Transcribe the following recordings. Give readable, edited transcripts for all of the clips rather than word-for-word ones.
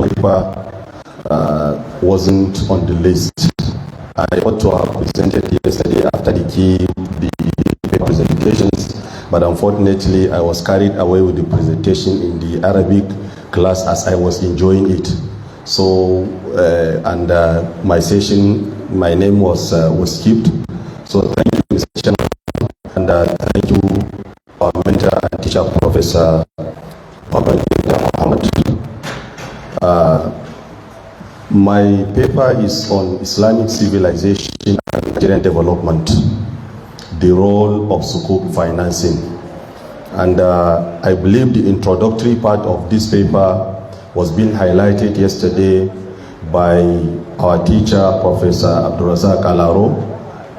paper wasn't on the list. I ought to have presented yesterday after the paper presentations, but unfortunately I was carried away with the presentation in the Arabic class as I was enjoying it. So, my session, my name was skipped. So thank you, Mr. Chairman, and thank you, our mentor and teacher, Professor Abubakar. My paper is on Islamic civilization and Nigerian development, the role of Sukuk financing. And I believe the introductory part of this paper was being highlighted yesterday by our teacher, Professor Abdulrazak Alaro,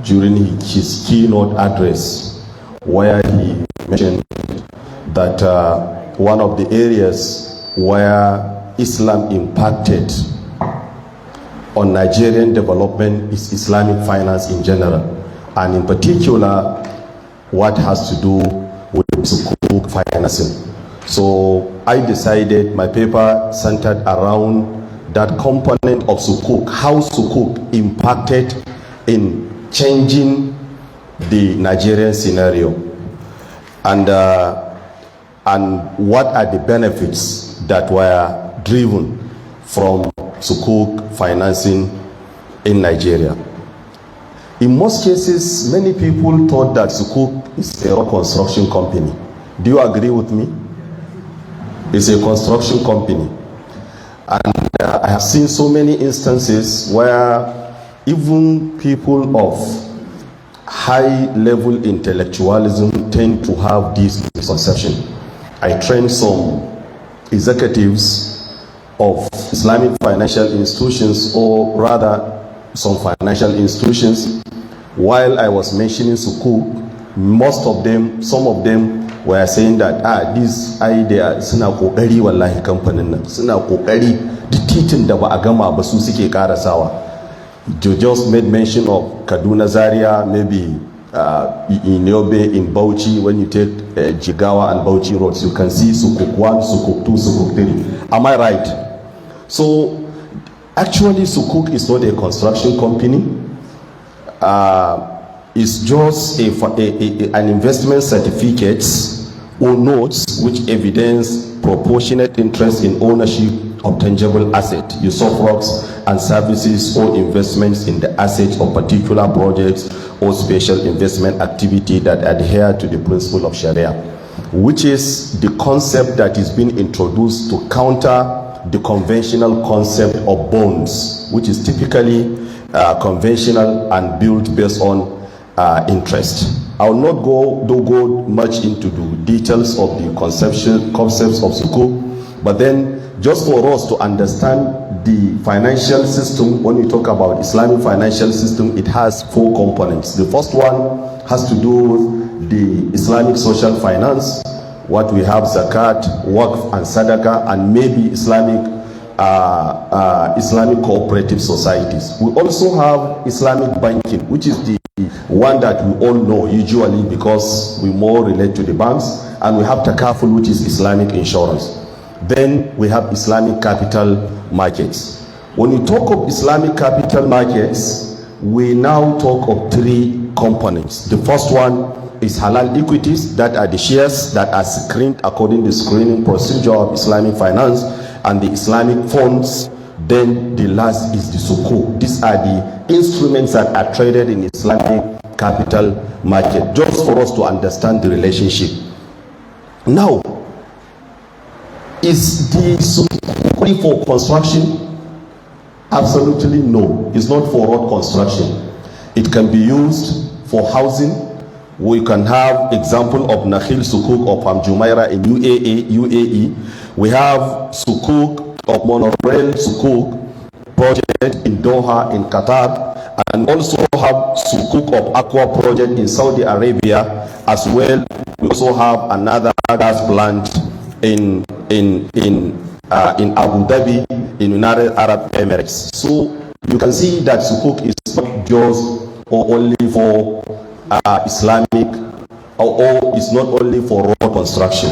during his keynote address, where he mentioned that one of the areas where Islam impacted on Nigerian development is Islamic finance in general, and in particular what has to do with Sukuk financing. So I decided my paper centered around that component of Sukuk, how Sukuk impacted in changing the Nigerian scenario, and what are the benefits that were driven from Sukuk financing in Nigeria. In most cases, many people thought that Sukuk is a construction company. Do you agree with me? It's a construction company. And I have seen so many instances where even people of high-level intellectualism tend to have this misconception. I trained some executives of Islamic financial institutions, or rather some financial institutions. While I was mentioning Sukuk, some of them were saying that this idea suna kokari wallahi kamfanin nan suna kokari the titin da ba a gama ba su suke karasawa. You just made mention of Kaduna Zaria, maybe in Yobe, in Bauchi. When you take Jigawa and Bauchi roads, you can see Sukuk 1, Sukuk 2, Sukuk 3. Am I right? So actually Sukuk is not a construction company. It's just an investment certificate or notes which evidence proportionate interest in ownership of tangible asset, usufructs and services, or investments in the assets of particular projects or special investment activity that adhere to the principle of Sharia, which is the concept that is being introduced to counter the conventional concept of bonds, which is typically conventional and built based on interest. I will not go much into the details of the concepts of Sukuk, but then just for us to understand the financial system, when we talk about Islamic financial system, it has 4 components. The first one has to do with the Islamic social finance, what we have zakat, waqf and sadaqah, and maybe Islamic cooperative societies. We also have Islamic banking, which is the one that we all know usually because we more relate to the banks, and we have takaful, which is Islamic insurance. Then we have Islamic capital markets. When we talk of Islamic capital markets, we now talk of 3 components. The first one is halal equities, that are the shares that are screened according to the screening procedure of Islamic finance, and the Islamic funds. Then the last is the Sukuk. These are the instruments that are traded in Islamic capital market, just for us to understand the relationship. Now, is the Sukuk only for construction? Absolutely no. It's not for road construction. It can be used for housing. We can have example of Nakhil Sukuk of Jumeirah in UAE. We have Sukuk of Monorail Sukuk project in Doha in Qatar, and also have Sukuk of Aqua project in Saudi Arabia as well. We also have another gas plant in Abu Dhabi in United Arab Emirates. So you can see that Sukuk is not just or only for Islamic, or it's not only for road construction.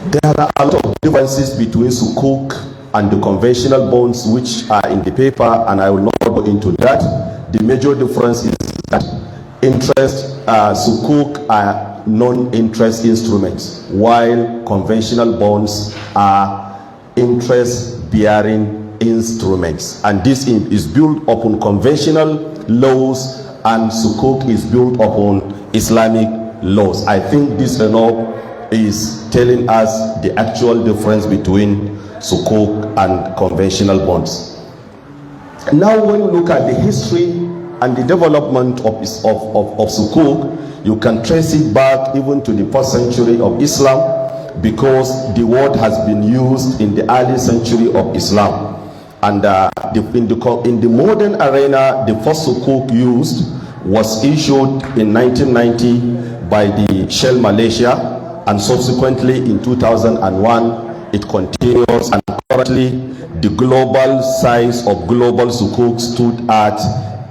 There are a lot of differences between Sukuk and the conventional bonds which are in the paper, and I will not go into that. The major difference is that interest, Sukuk are non-interest instruments, while conventional bonds are interest-bearing instruments. And this is built upon conventional laws, and Sukuk is built upon Islamic laws. I think this enough is telling us the actual difference between Sukuk and conventional bonds. Now, when you look at the history and the development of Sukuk, you can trace it back even to the first century of Islam, because the word has been used in the early century of Islam. And in the modern arena, the first Sukuk used was issued in 1990 by the Shell Malaysia, and subsequently in 2001 it continues, and currently the global size of global Sukuk stood at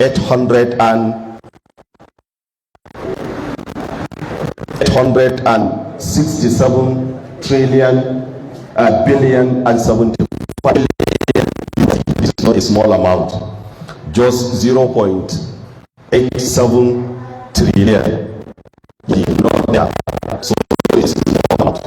867 trillion billion and 75 billion. This is not a small amount, just 0.87 trillion. So it's small.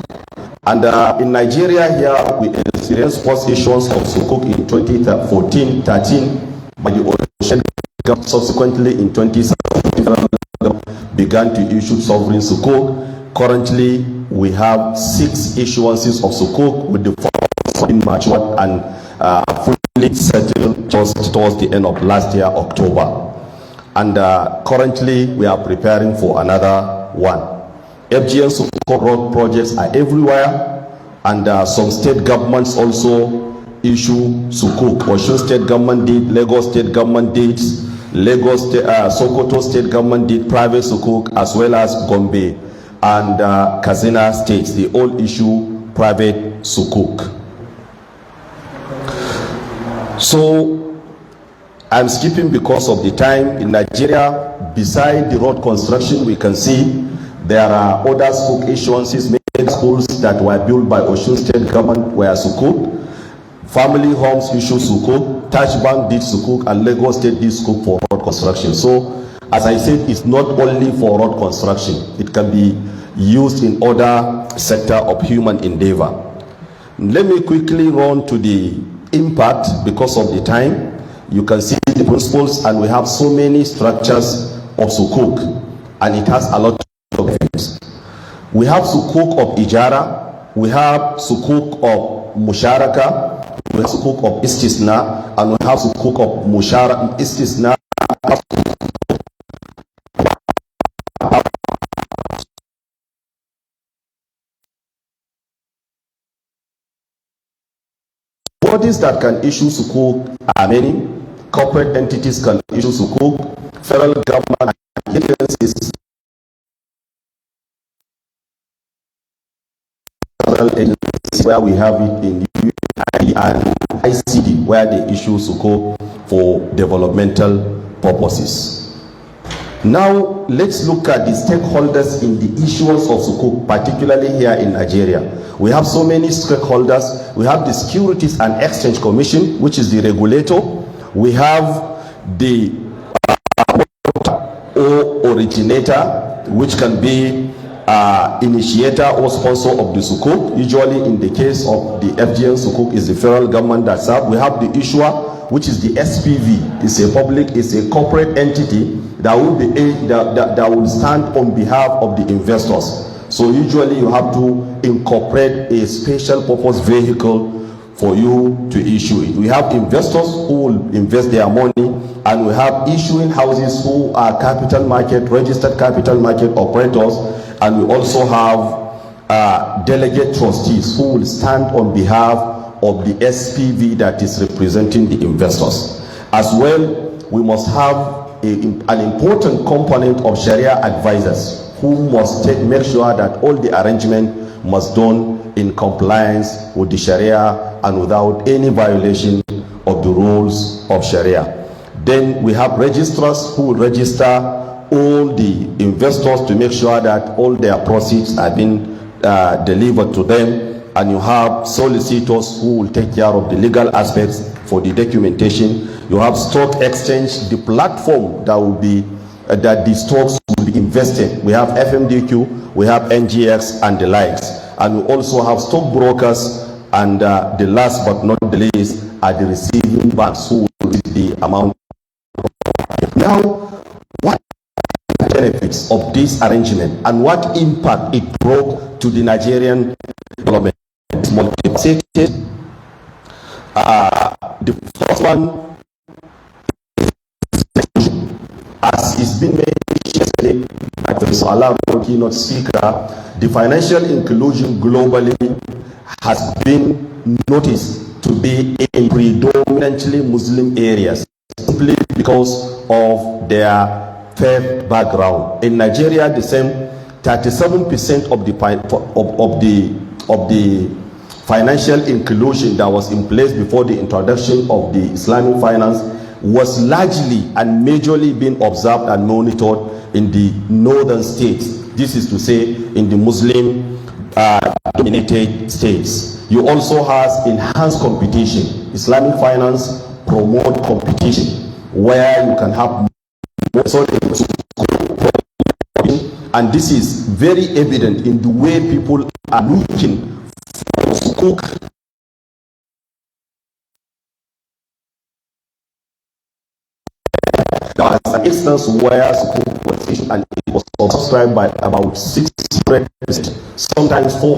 And in Nigeria here, we experienced first issuance of Sukuk in 2014-13 by the Ocean Government. Subsequently in 2017, began to issue sovereign Sukuk. Currently, we have 6 issuances of Sukuk, with the first being matured and fully settled just towards the end of last year, October. And currently, we are preparing for another one. FGN Sukuk road projects are everywhere, and some state governments also issue Sukuk. Osun State Government did, Lagos State Government did, Sokoto State Government did private Sukuk, as well as Gombe and Katsina states. They all issue private Sukuk. So I'm skipping because of the time. In Nigeria, beside the road construction, we can see there are other Sukuk issuances. Many schools that were built by Osun State Government were Sukuk. Family homes issue Sukuk. Touch Bank did Sukuk, and Lagos State did Sukuk for road construction. So, as I said, it's not only for road construction. It can be used in other sector of human endeavor. Let me quickly run to the impact because of the time. You can see the principles, and we have so many structures of Sukuk, and it has a lot of things. We have Sukuk of Ijara, we have Sukuk of Musharaka, we have Sukuk of Istisna, and we have Sukuk of Musharaka, Istisna. Bodies that can issue Sukuk are many. Corporate entities can issue Sukuk. Federal government agencies, where we have it in UAE and ICD, where they issue Sukuk for developmental purposes. Now, let's look at the stakeholders in the issuance of Sukuk, particularly here in Nigeria. We have so many stakeholders. We have the Securities and Exchange Commission, which is the regulator. We have the originator, which can be initiator or sponsor of the Sukuk. Usually in the case of the FGN Sukuk is the federal government that serves. We have the issuer, which is the SPV. It's a corporate entity that will stand on behalf of the investors. So usually you have to incorporate a special purpose vehicle for you to issue it. We have investors who will invest their money, and we have issuing houses who are registered capital market operators, and we also have delegate trustees who will stand on behalf of the SPV that is representing the investors. As well, we must have an important component of Sharia advisors who must make sure that all the arrangement must done in compliance with the Sharia and without any violation of the rules of Sharia. Then we have registrars who will register all the investors to make sure that all their proceeds are being delivered to them. and you have solicitors who will take care of the legal aspects for the documentation. You have stock exchange, the platform that will be that the stocks will be invested. We have FMDQ, we have NGX and the likes, and we also have stockbrokers, and the last but not the least are the receiving banks who will receive the amount. Now, what are the benefits of this arrangement and what impact it brought to the Nigerian development? Multifaceted. The first one, as is being mentioned yesterday by Professor Allah, keynote speaker, the financial inclusion globally has been noticed to be in predominantly Muslim areas, simply because of their faith background. In Nigeria, the same 37% of the financial inclusion that was in place before the introduction of the Islamic finance was largely and majorly being observed and monitored in the northern states. This is to say, in the Muslim dominated states. You also has enhanced competition. Islamic finance promote competition where you can have more, and this is very evident in the way people are looking for Sukuk. There was an instance where Sukuk was issued and it was subscribed by about 600%, sometimes 400%,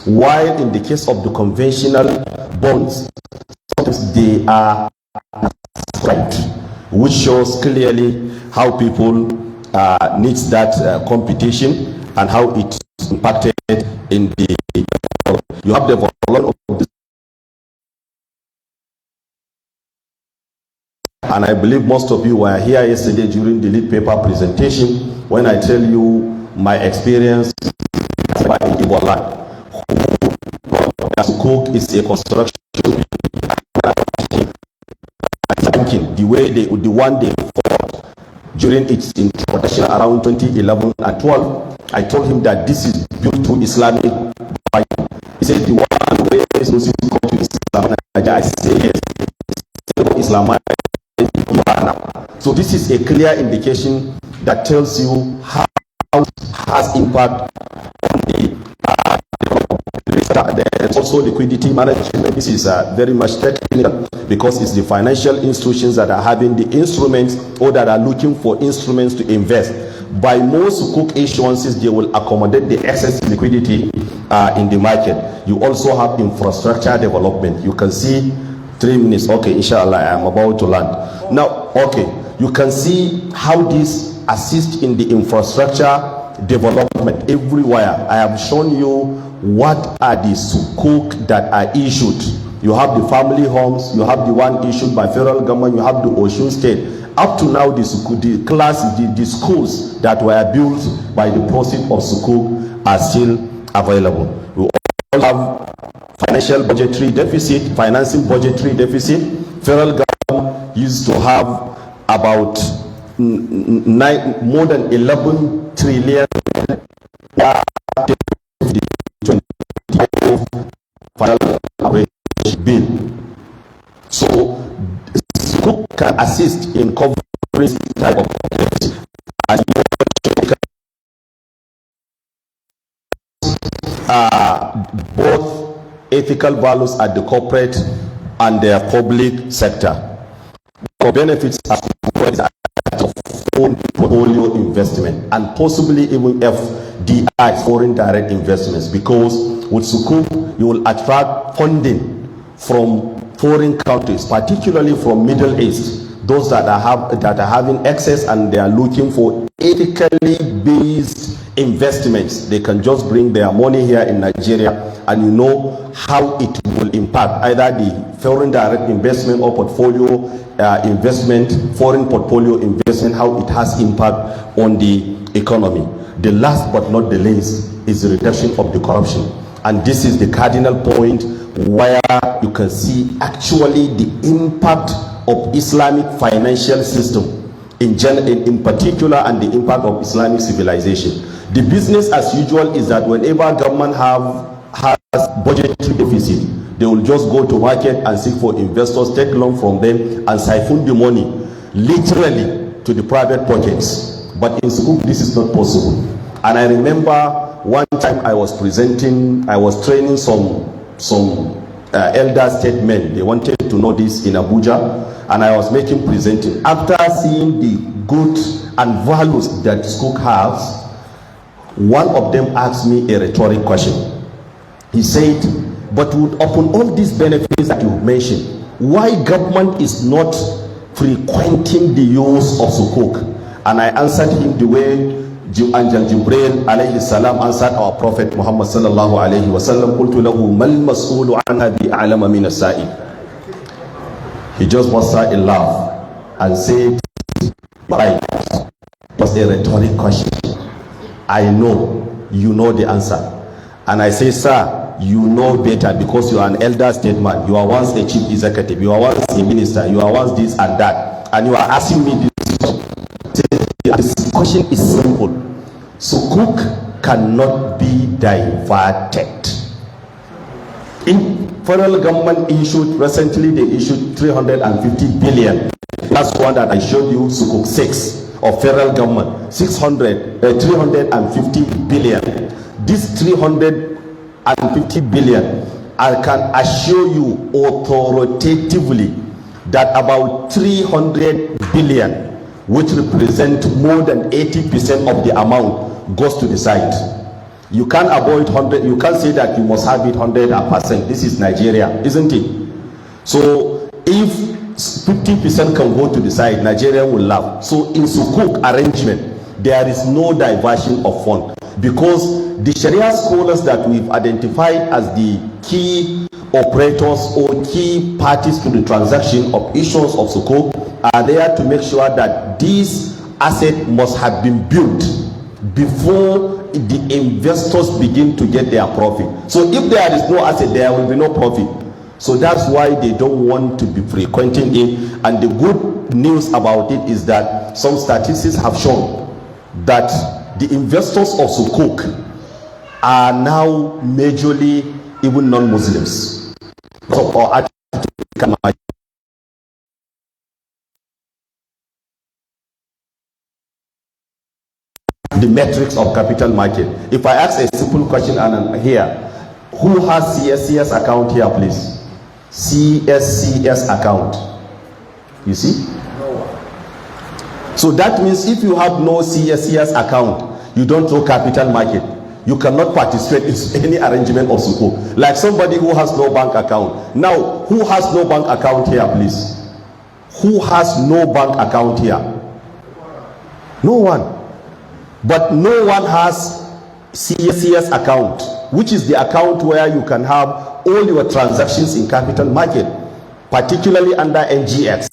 while in the case of the conventional bonds, sometimes they are subscribed, which shows clearly how people needs that competition and how it impacted in the. You have the development of this, and I believe most of you were here yesterday during the lead paper presentation when I tell you my experience by Ibola. Sukuk is a construction banking, the one they fought during its introduction around 2011 and 12. I told him that this is built to Islamic banking. He said the one way is Muslim come to Islam. I say yes, Islam. So this is a clear indication that tells you how it has impact on the there's also liquidity management. This is very much technical because it's the financial institutions that are having the instruments or that are looking for instruments to invest. By most Sukuk issuances, they will accommodate the excess liquidity in the market. You also have infrastructure development. You can see 3 minutes. Okay, inshallah, I am about to land. Now, okay, you can see how this assists in the infrastructure development everywhere. I have shown you what are the Sukuk that are issued. You have the family homes, you have the one issued by federal government, you have the Osun State. Up to now, the schools that were built by the proceeds of Sukuk are still available. We all have financial budgetary deficit, financing budgetary deficit. Federal government used to have about more than 11 trillion bill. So Sukuk can assist in covering this type of deficit. Both ethical values at the corporate and their public sector. For benefits as of foreign portfolio investment and possibly even FDI, foreign direct investments, because with Sukuk you will attract funding from foreign countries, particularly from Middle East, those that are having excess and they are looking for ethically based investments. They can just bring their money here in Nigeria, and you know how it will impact either the foreign direct investment or portfolio investment, foreign portfolio investment, how it has impact on the economy. The last but not the least is the reduction of the corruption, and this is the cardinal point where you can see actually the impact of Islamic financial system in particular, and the impact of Islamic civilization. The business as usual is that whenever government has budgetary deficit. They will just go to market and seek for investors, take loan from them, and siphon the money literally to the private pockets. But in Sukuk, this is not possible. And I remember one time I was training some elder statesmen. They wanted to know this in Abuja, and I was presenting. After seeing the good and values that Sukuk has, one of them asked me a rhetoric question. He said, but upon all these benefits that you mentioned, why government is not frequenting the use of Sukuk? And I answered him the way Angel Jibril alayhi salam answered our Prophet Muhammad sallallahu alayhi wa sallam, qultu lahu mal mas'ulu anha bi'alama min as-sa'il. He just burst out in laugh and said, right, it was a rhetoric question. I know, you know the answer. And I say, sir, you know better because you are an elder statesman. You are once a chief executive. You are once a minister. You are once this and that. And you are asking me this question. This question is simple. Sukuk cannot be diverted. In federal government recently they issued 350 billion. That's one that I showed you, Sukuk 6 of federal government, 350 billion. This 350 billion, I can assure you authoritatively that about 300 billion, which represent more than 80% of the amount, goes to the side. You can't avoid 100. You can't say that you must have it 100%. This is Nigeria, isn't it? So if 50% can go to the side, Nigeria will laugh. So in Sukuk arrangement, there is no diversion of fund, because the Sharia scholars that we've identified as the key operators or key parties to the transaction of issues of Sukuk are there to make sure that this asset must have been built before the investors begin to get their profit. So if there is no asset, there will be no profit. So that's why they don't want to be frequenting it. And the good news about it is that some statistics have shown that the investors of Sukuk are now majorly even non-Muslims. So, the metrics of capital market. If I ask a simple question and here, who has CSCS account here, please? CSCS account. You see? No one. So that means if you have no CSCS account, you don't know capital market, you cannot participate in any arrangement of Sukuk. Like somebody who has no bank account. Now, who has no bank account here, please? Who has no bank account here? No one. But no one has CSCS account, which is the account where you can have all your transactions in capital market, particularly under NGX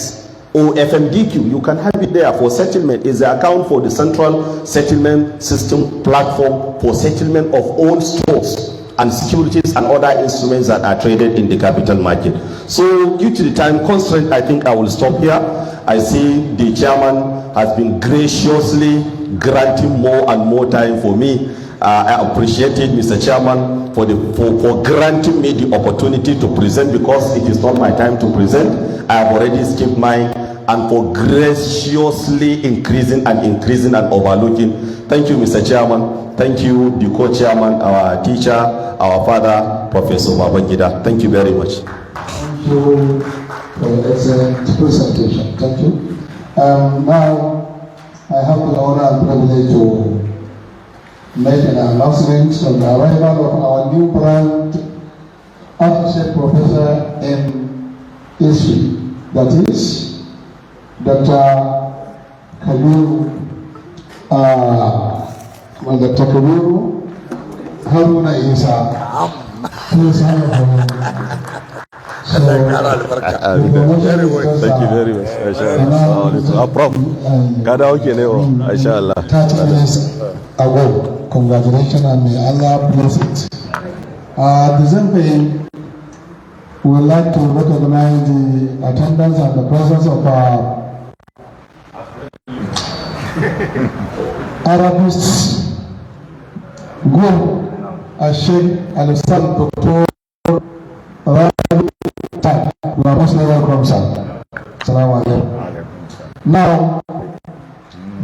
or FMDQ. You can have it there for settlement. Is the account for the central settlement system platform for settlement of all stocks and securities and other instruments that are traded in the capital market. So due to the time constraint, I think I will stop here. I see the chairman has been graciously granting more and more time for me. I appreciate it, Mr. Chairman, for granting me the opportunity to present, because it is not my time to present. I have already skipped mine, and for graciously increasing and overlooking. Thank you, Mr. Chairman. Thank you, the co-chairman, our teacher, our father, Professor Babangida. Thank you very much. Thank you for your excellent presentation. Thank you. Now, I have the honor and privilege to make an announcement on the arrival of our new brand associate professor in history, that is Dr. Kabiru Haruna Isa. Thank you very much. Prof, kada okay ne wa, inshallah. 30 minutes ago. Congratulations and may Allah bless it. The same thing, we would like to recognize the attendance and the presence of our Arabist group, Sheikh Al-Ustad Dr. Right time. You are most welcome, sir. Assalamu alaikum. Now,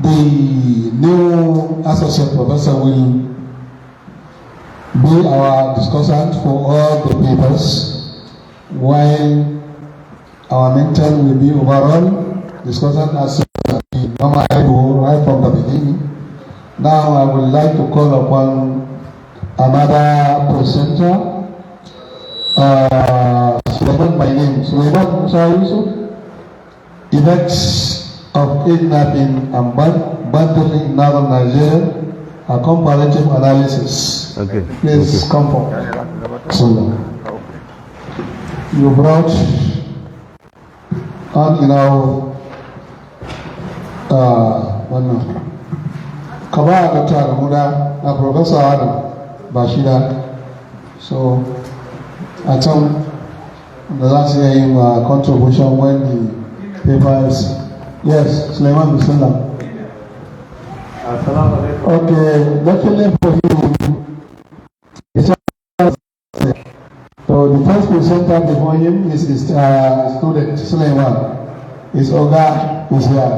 the new associate professor will be our discussant for all the papers, while our mentor will be overall discussant as we normally do right from the beginning. Now I would like to call upon another presenter. Suleiman by name. Suleiman Musa Yusuf. Effects of kidnapping and banditry in northern Nigeria. A comparative analysis. Okay. Please come forward. So, you brought on, wannan ka ba a Dr. Adamuda na Professor Adam Bashida, so a can da za su yi contribution when the paper is. Yes, Suleiman Bismillah. Okay, definitely for you. So the first presenter before him is his student Suleiman. His Oga is here.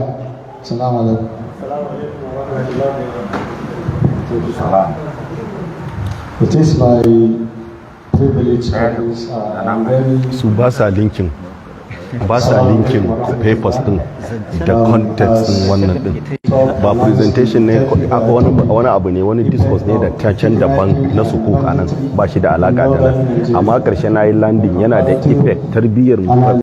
Assalamu alaikum. It is my privilege and I'm very. Su ba sa linkin papers din da context din wannan din ba presentation ne wani abu ne, wani discourse ne da can daban na sukuk anan ba shi da alaka da nan, amma karshe na yi landing yana da effect tarbiyyar